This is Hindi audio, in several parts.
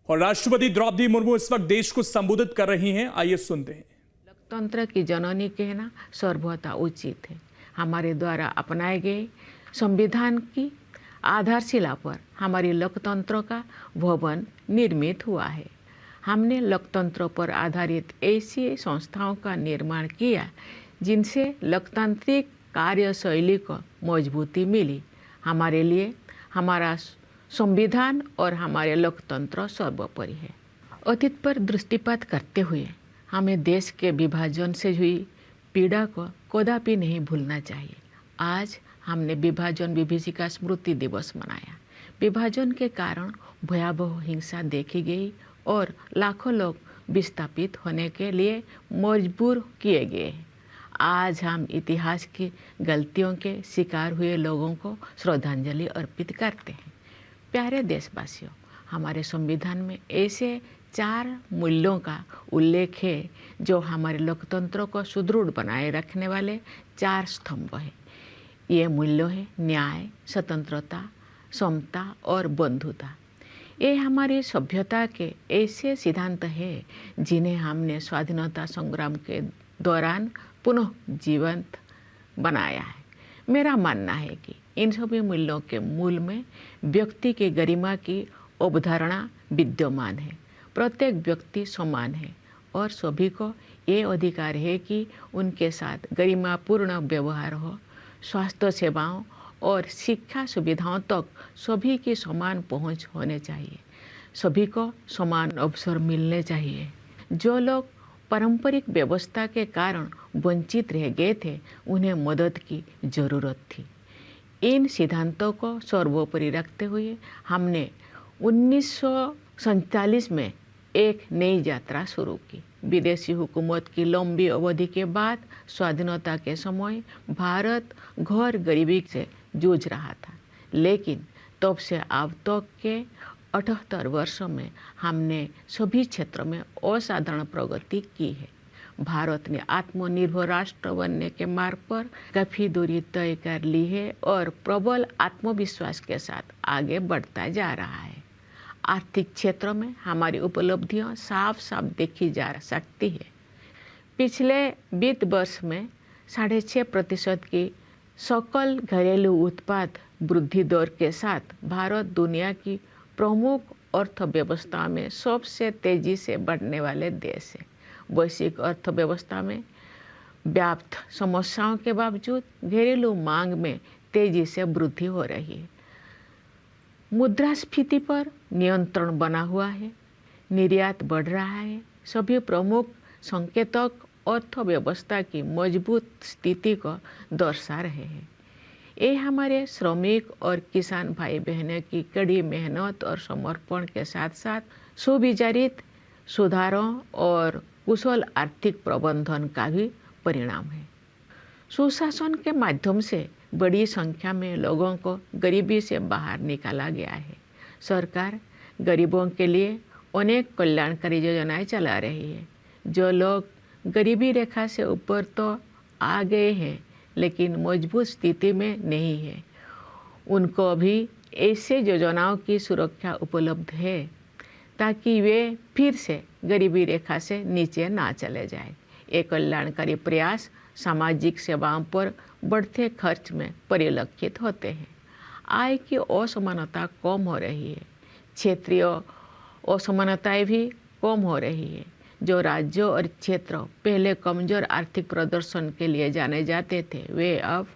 और राष्ट्रपति द्रौपदी मुर्मू इस वक्त देश को संबोधित कर रही हैं। आइए सुनते हैं। लोकतंत्र की जननी कहना सर्वथा उचित है। हमारे द्वारा अपनाए गए संविधान की आधारशिला पर हमारी लोकतंत्र का भवन निर्मित हुआ है। हमने लोकतंत्र पर आधारित ऐसी संस्थाओं का निर्माण किया जिनसे लोकतांत्रिक कार्यशैली को मजबूती मिली। हमारे लिए हमारा संविधान और हमारे लोकतंत्र सर्वोपरि है। अतीत पर दृष्टिपात करते हुए हमें देश के विभाजन से हुई पीड़ा को कदापि नहीं भूलना चाहिए। आज हमने विभाजन विभीषिका स्मृति दिवस मनाया। विभाजन के कारण भयावह हिंसा देखी गई और लाखों लोग विस्थापित होने के लिए मजबूर किए गए। आज हम इतिहास की गलतियों के शिकार हुए लोगों को श्रद्धांजलि अर्पित करते हैं। प्यारे देशवासियों, हमारे संविधान में ऐसे 4 मूल्यों का उल्लेख है जो हमारे लोकतंत्र को सुदृढ़ बनाए रखने वाले 4 स्तंभ हैं। ये मूल्य है न्याय, स्वतंत्रता, समता और बंधुता। ये हमारी सभ्यता के ऐसे सिद्धांत हैं जिन्हें हमने स्वाधीनता संग्राम के दौरान पुनः जीवंत बनाया है। मेरा मानना है कि इन सभी मूल्यों के मूल में व्यक्ति की गरिमा की अवधारणा विद्यमान है। प्रत्येक व्यक्ति समान है और सभी को ये अधिकार है कि उनके साथ गरिमापूर्ण व्यवहार हो। स्वास्थ्य सेवाओं और शिक्षा सुविधाओं तक सभी की समान पहुंच होने चाहिए। सभी को समान अवसर मिलने चाहिए। जो लोग पारंपरिक व्यवस्था के कारण वंचित रह गए थे, उन्हें मदद की जरूरत थी। इन सिद्धांतों को सर्वोपरि रखते हुए हमने 1947 में एक नई यात्रा शुरू की। विदेशी हुकूमत की लंबी अवधि के बाद स्वाधीनता के समय भारत घोर गरीबी से जूझ रहा था, लेकिन तब से अब तक के 78 वर्षों में हमने सभी क्षेत्रों में असाधारण प्रगति की है। भारत ने आत्मनिर्भर राष्ट्र बनने के मार्ग पर काफी दूरी तय कर ली है और प्रबल आत्मविश्वास के साथ आगे बढ़ता जा रहा है। आर्थिक क्षेत्र में हमारी उपलब्धियां साफ साफ देखी जा सकती है। पिछले वित्त वर्ष में 6.5% की सकल घरेलू उत्पाद वृद्धि दर के साथ भारत दुनिया की प्रमुख अर्थव्यवस्था में सबसे तेजी से बढ़ने वाले देश है। वैश्विक अर्थव्यवस्था में व्याप्त समस्याओं के बावजूद घरेलू मांग में तेजी से वृद्धि हो रही है। मुद्रास्फीति पर नियंत्रण बना हुआ है। निर्यात बढ़ रहा है। सभी प्रमुख संकेतक अर्थव्यवस्था की मजबूत स्थिति को दर्शा रहे हैं। ये हमारे श्रमिक और किसान भाई बहनों की कड़ी मेहनत और समर्पण के साथ साथ सुविचारित सुधारों और कुशल आर्थिक प्रबंधन का भी परिणाम है। सुशासन के माध्यम से बड़ी संख्या में लोगों को गरीबी से बाहर निकाला गया है। सरकार गरीबों के लिए अनेक कल्याणकारी योजनाएं चला रही है। जो लोग गरीबी रेखा से ऊपर तो आ गए हैं लेकिन मजबूत स्थिति में नहीं है, उनको भी ऐसे योजनाओं की सुरक्षा उपलब्ध है ताकि वे फिर से गरीबी रेखा से नीचे ना चले जाए। ये कल्याणकारी प्रयास सामाजिक सेवाओं पर बढ़ते खर्च में परिलक्षित होते हैं। आय की असमानता कम हो रही है। क्षेत्रीय असमानताएं भी कम हो रही है। जो राज्यों और क्षेत्र पहले कमजोर आर्थिक प्रदर्शन के लिए जाने जाते थे, वे अब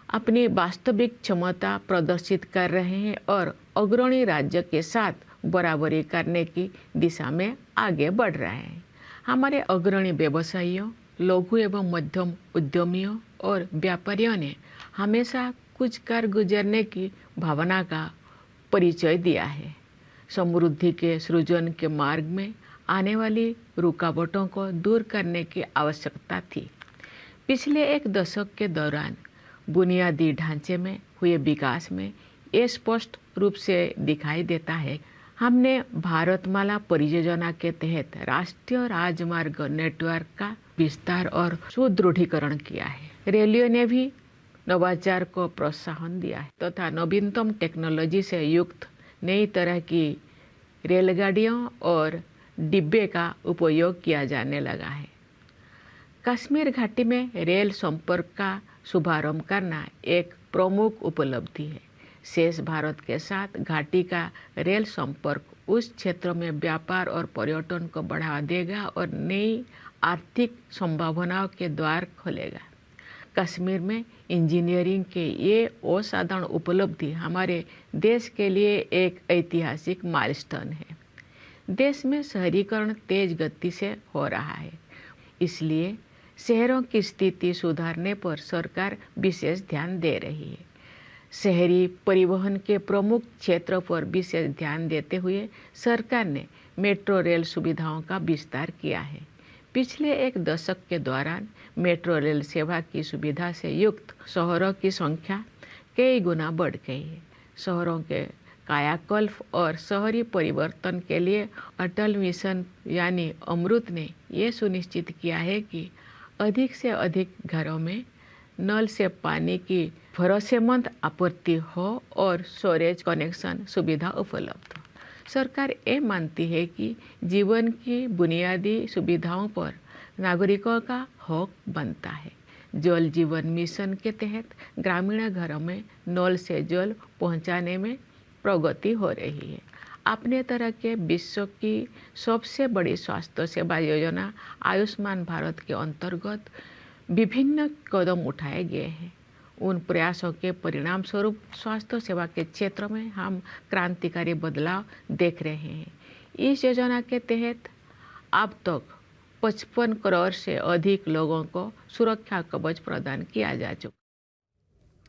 अपनी वास्तविक क्षमता प्रदर्शित कर रहे हैं और अग्रणी राज्य के साथ बराबरी करने की दिशा में आगे बढ़ रहे हैं। हमारे अग्रणी व्यवसायियों, लघु एवं मध्यम उद्यमियों और व्यापारियों ने हमेशा कुछ कर गुजरने की भावना का परिचय दिया है। समृद्धि के सृजन के मार्ग में आने वाली रुकावटों को दूर करने की आवश्यकता थी। पिछले 1 दशक के दौरान बुनियादी ढांचे में हुए विकास में ये स्पष्ट रूप से दिखाई देता है। हमने भारतमाला परियोजना के तहत राष्ट्रीय राजमार्ग नेटवर्क का विस्तार और सुदृढ़ीकरण किया है। रेलवे ने भी नवाचार को प्रोत्साहन दिया है तथा नवीनतम टेक्नोलॉजी से युक्त नई तरह की रेलगाड़ियों और डिब्बे का उपयोग किया जाने लगा है। कश्मीर घाटी में रेल संपर्क का शुभारंभ करना एक प्रमुख उपलब्धि है। शेष भारत के साथ घाटी का रेल संपर्क उस क्षेत्र में व्यापार और पर्यटन को बढ़ावा देगा और नई आर्थिक संभावनाओं के द्वार खोलेगा। कश्मीर में इंजीनियरिंग के ये असाधारण उपलब्धि हमारे देश के लिए एक ऐतिहासिक माइलस्टोन है। देश में शहरीकरण तेज गति से हो रहा है, इसलिए शहरों की स्थिति सुधारने पर सरकार विशेष ध्यान दे रही है। शहरी परिवहन के प्रमुख क्षेत्रों पर विशेष ध्यान देते हुए सरकार ने मेट्रो रेल सुविधाओं का विस्तार किया है। पिछले एक दशक के दौरान मेट्रो रेल सेवा की सुविधा से युक्त शहरों की संख्या कई गुना बढ़ गई है। शहरों के कायाकल्प और शहरी परिवर्तन के लिए अटल मिशन यानी अमृत ने ये सुनिश्चित किया है कि अधिक से अधिक घरों में नल से पानी की भरोसेमंद आपूर्ति हो और स्टोरेज कनेक्शन सुविधा उपलब्ध हो। सरकार ये मानती है कि जीवन की बुनियादी सुविधाओं पर नागरिकों का हक बनता है। जल जीवन मिशन के तहत ग्रामीण घरों में नल से जल पहुंचाने में प्रगति हो रही है। अपने तरह के विश्व की सबसे बड़ी स्वास्थ्य सेवा योजना आयुष्मान भारत के अंतर्गत विभिन्न कदम उठाए गए हैं। उन प्रयासों के परिणाम स्वरूप स्वास्थ्य सेवा के क्षेत्र में हम क्रांतिकारी बदलाव देख रहे हैं। इस योजना के तहत अब तक 55 करोड़ से अधिक लोगों को सुरक्षा कवच प्रदान किया जा चुका है।